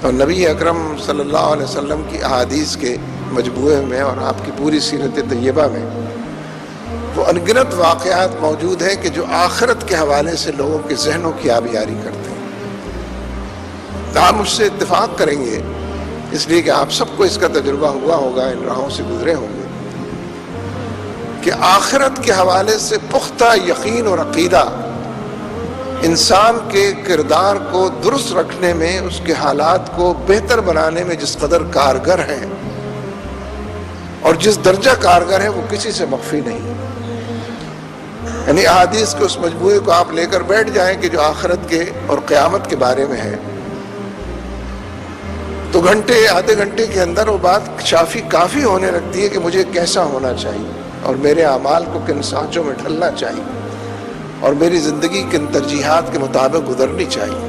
اور نبی اکرم صلی اللہ علیہ وسلم کی احادیث کے مجموعے میں اور آپ کی پوری سیرت طیبہ میں وہ انگنت واقعات موجود ہیں کہ جو آخرت کے حوالے سے لوگوں کے ذہنوں کی آبیاری کرتے ہیں۔ آپ مجھ سے اتفاق کریں گے، اس لیے کہ آپ سب کو اس کا تجربہ ہوا ہوگا، ان راہوں سے گزرے ہوں گے، کہ آخرت کے حوالے سے پختہ یقین اور عقیدہ انسان کے کردار کو درست رکھنے میں، اس کے حالات کو بہتر بنانے میں جس قدر کارگر ہے اور جس درجہ کارگر ہے وہ کسی سے مخفی نہیں۔ یعنی احادیث کے اس مجموعے کو آپ لے کر بیٹھ جائیں کہ جو آخرت کے اور قیامت کے بارے میں ہے، تو گھنٹے آدھے گھنٹے کے اندر وہ بات کافی ہونے لگتی ہے کہ مجھے کیسا ہونا چاہیے اور میرے اعمال کو کن سانچوں میں ڈھلنا چاہیے اور میری زندگی کن ترجیحات کے مطابق گزرنی چاہیے۔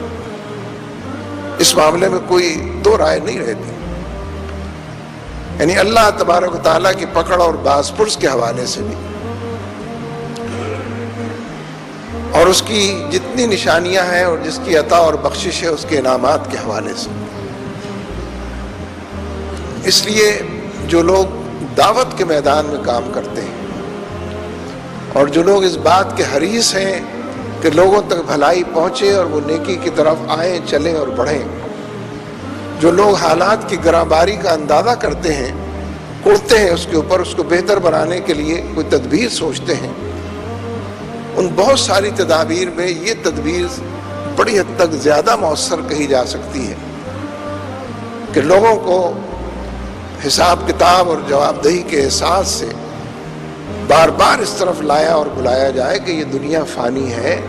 اس معاملے میں کوئی دو رائے نہیں رہتی۔ یعنی اللہ تبارک و تعالیٰ کی پکڑ اور باز پرس کے حوالے سے بھی، اور اس کی جتنی نشانیاں ہیں اور جس کی عطا اور بخشش ہے اس کے انعامات کے حوالے سے۔ اس لیے جو لوگ دعوت کے میدان میں کام کرتے ہیں اور جو لوگ اس بات کے حریص ہیں کہ لوگوں تک بھلائی پہنچے اور وہ نیکی کی طرف آئیں، چلیں اور بڑھیں، جو لوگ حالات کی گراں کا اندازہ کرتے ہیں، اڑتے ہیں اس کے اوپر، اس کو بہتر بنانے کے لیے کوئی تدبیر سوچتے ہیں، ان بہت ساری تدابیر میں یہ تدبیر بڑی حد تک زیادہ مؤثر کہی جا سکتی ہے کہ لوگوں کو حساب کتاب اور جواب دہی کے احساس سے بار بار اس طرف لایا اور بلایا جائے کہ یہ دنیا فانی ہے،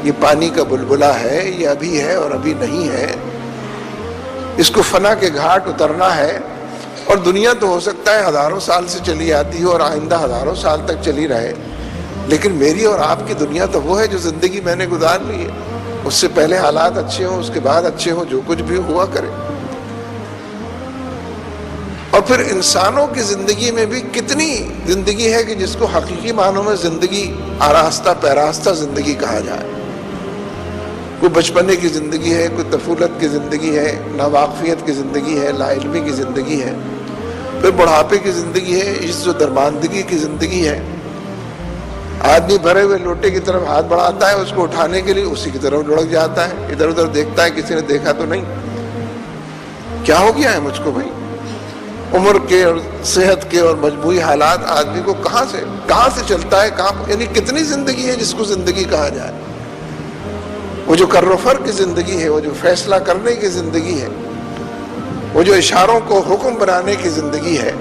یہ پانی کا بلبلہ ہے، یہ ابھی ہے اور ابھی نہیں ہے، اس کو فنا کے گھاٹ اترنا ہے۔ اور دنیا تو ہو سکتا ہے ہزاروں سال سے چلی آتی ہو اور آئندہ ہزاروں سال تک چلی رہے، لیکن میری اور آپ کی دنیا تو وہ ہے جو زندگی میں نے گزار لی ہے، اس سے پہلے حالات اچھے ہوں، اس کے بعد اچھے ہوں، جو کچھ بھی ہوا کرے۔ اور پھر انسانوں کی زندگی میں بھی کتنی زندگی ہے کہ جس کو حقیقی معنوں میں زندگی آراستہ پیراستہ زندگی کہا جائے۔ کوئی بچپنے کی زندگی ہے، کوئی طفولت کی زندگی ہے، ناواقفیت کی زندگی ہے، لا علمی کی زندگی ہے، پھر بڑھاپے کی زندگی ہے، عجز و درماندگی کی زندگی ہے۔ آدمی بھرے ہوئے لوٹے کی طرف ہاتھ بڑھاتا ہے، اس کو اٹھانے کے لیے اسی کی طرف لڑک جاتا ہے، ادھر ادھر دیکھتا ہے کسی نے دیکھا تو نہیں، کیا ہو گیا ہے مجھ کو بھائی۔ عمر کے اور صحت کے اور مجموعی حالات آدمی کو کہاں سے چلتا ہے، یعنی کتنی زندگی ہے جس کو زندگی کہا جائے۔ وہ جو کر و فر کی زندگی ہے، وہ جو فیصلہ کرنے کی زندگی ہے، وہ جو اشاروں کو حکم بنانے کی زندگی ہے،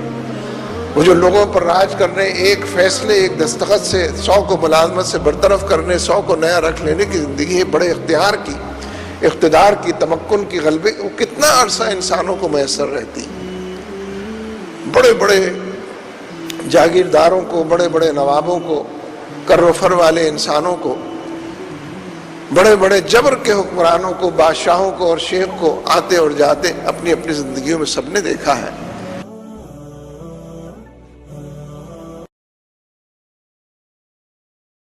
وہ جو لوگوں پر راج کرنے، ایک فیصلے ایک دستخط سے 100 کو ملازمت سے برطرف کرنے، 100 کو نیا رکھ لینے کی زندگی ہے، بڑے اقتدار کی تمکن کی غلبے، وہ کتنا عرصہ انسانوں کو میسر رہتی۔ بڑے بڑے جاگیرداروں کو، بڑے بڑے نوابوں کو، کر و فر والے انسانوں کو، بڑے بڑے جبر کے حکمرانوں کو، بادشاہوں کو اور شیخ کو آتے اور جاتے اپنی اپنی زندگیوں میں سب نے دیکھا ہے۔